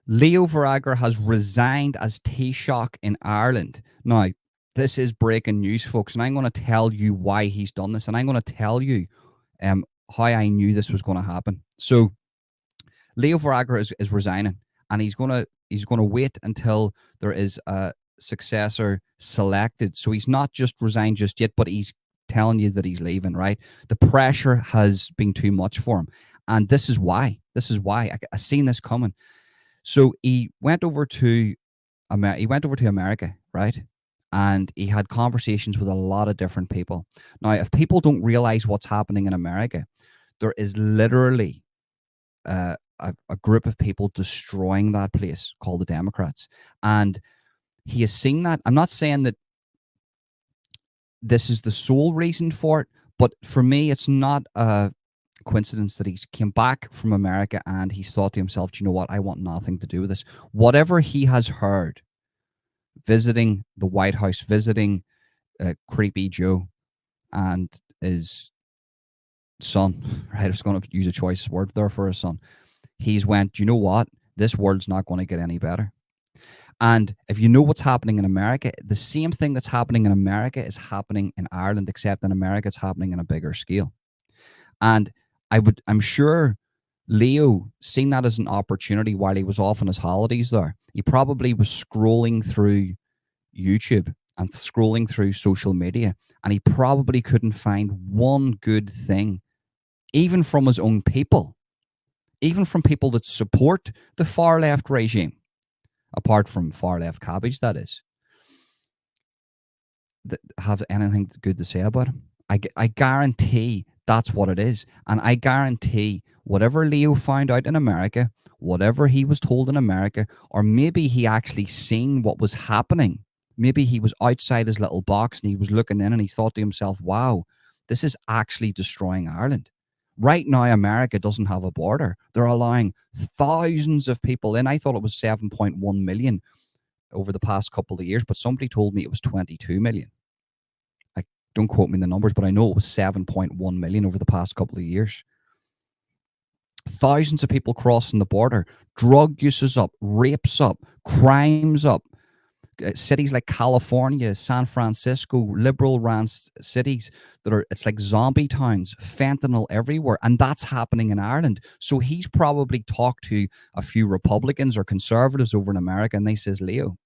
Leo Varadkar has resigned as Taoiseach in Ireland. Now, this is breaking news, folks, and I'm going to tell you why he's done this, and I'm going to tell you um, how I knew this was going to happen. So, Leo Varadkar is resigning, and he's gonna wait until there is a successor selected. So he's not just resigned just yet, but he's telling you that he's leaving. Right? The pressure has been too much for him, and this is why. This is why I seen this coming. So he went over to America, right? And he had conversations with a lot of different people. Now, if people don't realize what's happening in America, there is literally a group of people destroying that place called the Democrats. And he has seen that. I'm not saying that this is the sole reason for it, but for me, it's not a coincidence that he's came back from America and he's thought to himself, "Do you know what? I want nothing to do with this." Whatever he has heard visiting the White House, visiting Creepy Joe and his son, right? I was going to use a choice word there for his son. He's went, "Do you know what? This world's not going to get any better." And if you know what's happening in America, the same thing that's happening in America is happening in Ireland, except in America it's happening in a bigger scale. And I'm sure Leo seen that as an opportunity while he was off on his holidays there. He probably was scrolling through YouTube and scrolling through social media, and he probably couldn't find one good thing, even from his own people, even from people that support the far left regime, apart from far left cabbage, that is, that have anything good to say about him. I guarantee that's what it is. And I guarantee whatever Leo found out in America, whatever he was told in America, or maybe he actually seen what was happening. Maybe he was outside his little box and he was looking in and he thought to himself, wow, this is actually destroying Ireland. Right now, America doesn't have a border. They're allowing thousands of people in. I thought it was 7.1 million over the past couple of years, but somebody told me it was 22 million. I don't quote me the numbers, but I know it was 7.1 million over the past couple of years. Thousands of people crossing the border. Drug use is up, rapes up, crimes up. Cities like California, San Francisco, liberal ran cities that are, it's like zombie towns, fentanyl everywhere. And that's happening in Ireland. So he's probably talked to a few Republicans or conservatives over in America, and they says, Leo,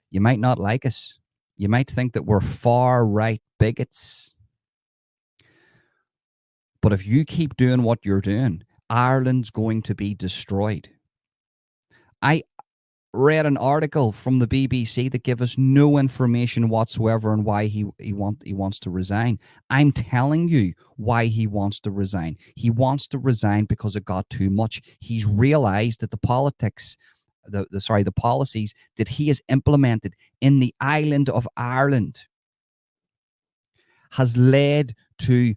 you might not like us. You might think that we're far right bigots. But if you keep doing what you're doing, Ireland's going to be destroyed. I read an article from the BBC that gave us no information whatsoever on why he wants to resign. I'm telling you why he wants to resign. He wants to resign because it got too much. He's realized that the politics, the policies that he has implemented in the island of Ireland has led to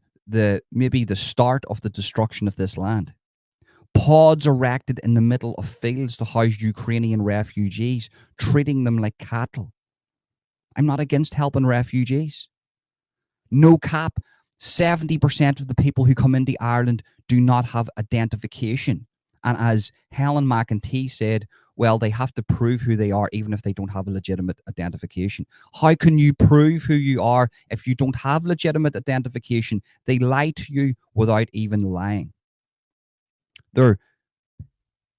maybe the start of the destruction of this land. Pods erected in the middle of fields to house Ukrainian refugees, treating them like cattle. I'm not against helping refugees. No cap. 70% of the people who come into Ireland do not have identification. And as Helen McEntee said, well, they have to prove who they are even if they don't have a legitimate identification. How can you prove who you are if you don't have legitimate identification? They lie to you without even lying. They're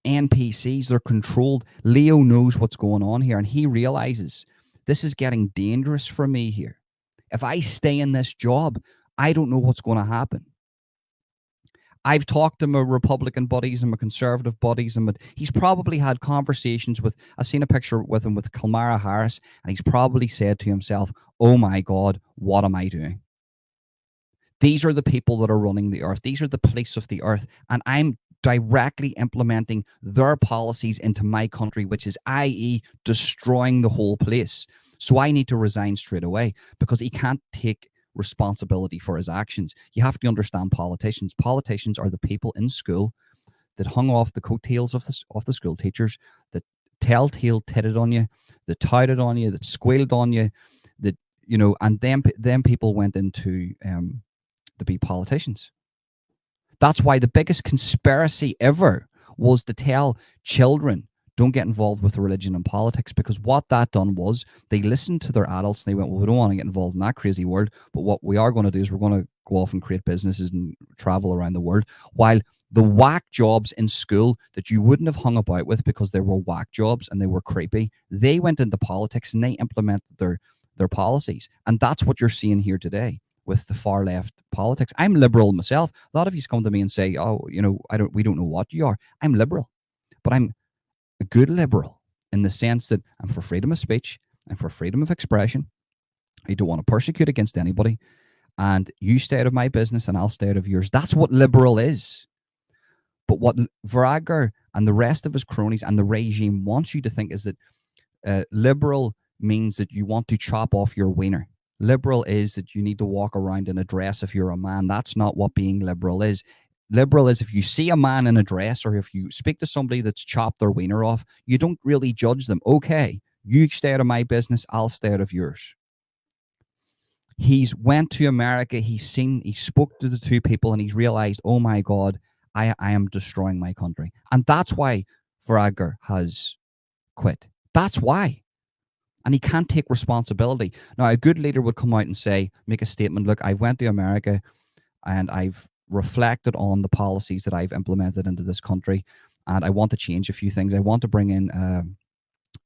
NPCs, they're controlled. Leo knows what's going on here, and he realizes this is getting dangerous for me here. If I stay in this job, I don't know what's going to happen. I've talked to my Republican buddies and my conservative buddies, and he's probably had conversations with, I've seen a picture with him with Kamala Harris, and he's probably said to himself, oh my God, what am I doing? These are the people that are running the earth. These are the police of the earth. And I'm directly implementing their policies into my country, which is, i.e., destroying the whole place. So I need to resign straight away because he can't take responsibility for his actions. You have to understand politicians. Politicians are the people in school that hung off the coattails of the school teachers, that telltale titted on you, that touted on you, that squealed on you, that, you know, and then people went into to be politicians. That's why the biggest conspiracy ever was to tell children, don't get involved with religion and politics, because what that done was they listened to their adults and they went, well, we don't want to get involved in that crazy world, but what we are going to do is we're going to go off and create businesses and travel around the world. While the whack jobs in school that you wouldn't have hung about with because they were whack jobs and they were creepy, they went into politics and they implemented their policies. And that's what you're seeing here today with the far left politics. I'm liberal myself. A lot of you come to me and say, "Oh, we don't know what you are." I'm liberal, but I'm a good liberal in the sense that I'm for freedom of speech, I'm for freedom of expression. I don't want to persecute against anybody, and you stay out of my business and I'll stay out of yours. That's what liberal is. But what Veradkar and the rest of his cronies and the regime wants you to think is that liberal means that you want to chop off your wiener. Liberal is that you need to walk around in a dress if you're a man. That's not what being liberal is. Liberal is if you see a man in a dress or if you speak to somebody that's chopped their wiener off, you don't really judge them. Okay, you stay out of my business, I'll stay out of yours. He's went to America, he spoke to the two people and he's realized, oh my God, I am destroying my country. And that's why Veradkar has quit. That's why. And he can't take responsibility. Now, a good leader would come out and say, make a statement, look, I went to America and I've reflected on the policies that I've implemented into this country, and I want to change a few things. I want to bring in,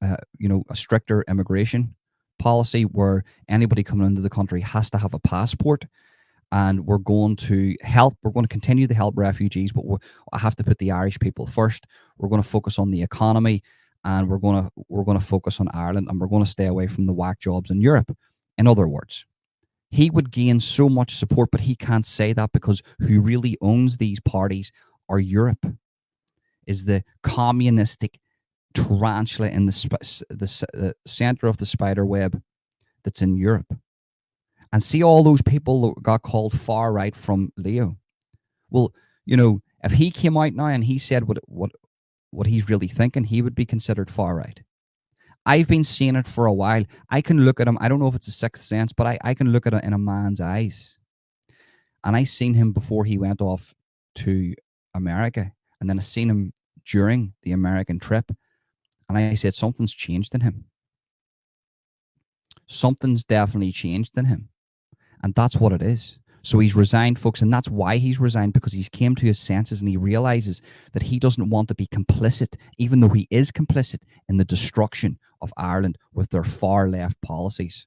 a stricter immigration policy where anybody coming into the country has to have a passport, and we're going to continue to help refugees, but I have to put the Irish people first. We're going to focus on the economy, and we're going to focus on Ireland, and we're going to stay away from the whack jobs in Europe. In other words, he would gain so much support, but he can't say that because who really owns these parties are Europe, is the communistic tarantula in the center of the spider web that's in Europe. And see all those people that got called far right from Leo. Well, if he came out now and he said what he's really thinking, he would be considered far right. I've been seeing it for a while. I can look at him. I don't know if it's a sixth sense, but I can look at it in a man's eyes. And I seen him before he went off to America. And then I seen him during the American trip. And I said, something's changed in him. Something's definitely changed in him. And that's what it is. So he's resigned, folks, and that's why he's resigned, because he's came to his senses and he realizes that he doesn't want to be complicit, even though he is complicit in the destruction of Ireland with their far left policies.